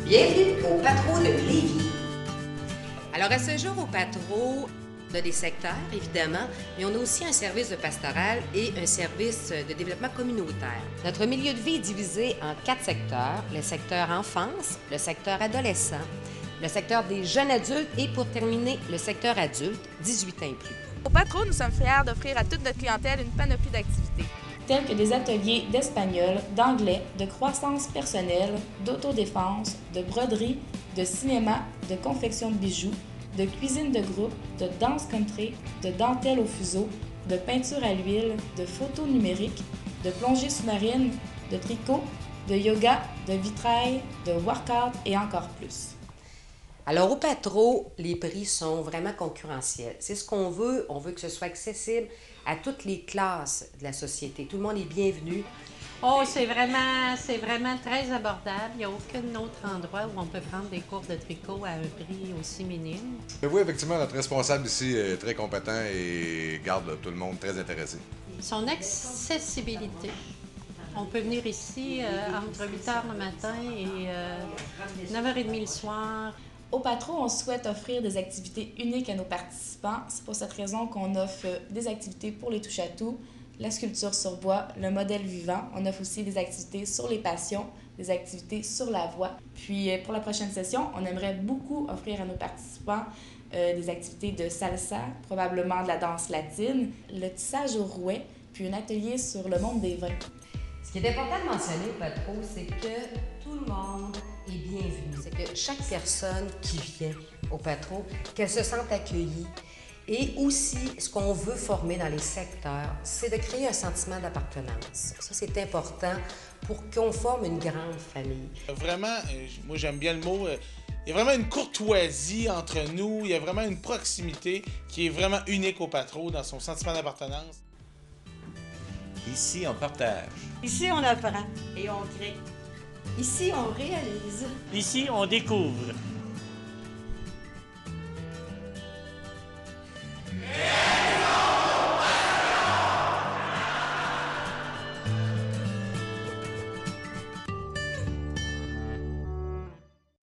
Bienvenue au Patro de Lévis. Alors, à ce jour, au Patro, on a des secteurs, évidemment, mais on a aussi un service de pastoral et un service de développement communautaire. Notre milieu de vie est divisé en 4 secteurs. Le secteur enfance, le secteur adolescent, le secteur des jeunes adultes et, pour terminer, le secteur adulte, 18 ans et plus. Au Patro, nous sommes fiers d'offrir à toute notre clientèle une panoplie d'activités. Tels que des ateliers d'espagnol, d'anglais, de croissance personnelle, d'autodéfense, de broderie, de cinéma, de confection de bijoux, de cuisine de groupe, de danse country, de dentelle au fuseau, de peinture à l'huile, de photo numérique, de plongée sous-marine, de tricot, de yoga, de vitrail, de workout et encore plus. Alors, au Patro, les prix sont vraiment concurrentiels. C'est ce qu'on veut. On veut que ce soit accessible à toutes les classes de la société. Tout le monde est bienvenu. Oh, c'est vraiment très abordable. Il n'y a aucun autre endroit où on peut prendre des cours de tricot à un prix aussi minime. Oui, effectivement, notre responsable ici est très compétent et garde tout le monde très intéressé. Son accessibilité. On peut venir ici entre 8 h le matin et 9 h 30 le soir. Au Patro, on souhaite offrir des activités uniques à nos participants. C'est pour cette raison qu'on offre des activités pour les touche-à-tout, la sculpture sur bois, le modèle vivant. On offre aussi des activités sur les passions, des activités sur la voix. Puis pour la prochaine session, on aimerait beaucoup offrir à nos participants des activités de salsa, probablement de la danse latine, le tissage au rouet, puis un atelier sur le monde des vins. Ce qui est important de mentionner au Patro, c'est que tout le monde est bienvenu. C'est que chaque personne qui vient au Patro, qu'elle se sente accueillie. Et aussi, ce qu'on veut former dans les secteurs, c'est de créer un sentiment d'appartenance. Ça, c'est important pour qu'on forme une grande famille. Vraiment, moi j'aime bien le mot, il y a vraiment une courtoisie entre nous, il y a vraiment une proximité qui est vraiment unique au Patro dans son sentiment d'appartenance. Ici, on partage. Ici, on apprend et on crée. Ici, on réalise. Ici, on découvre.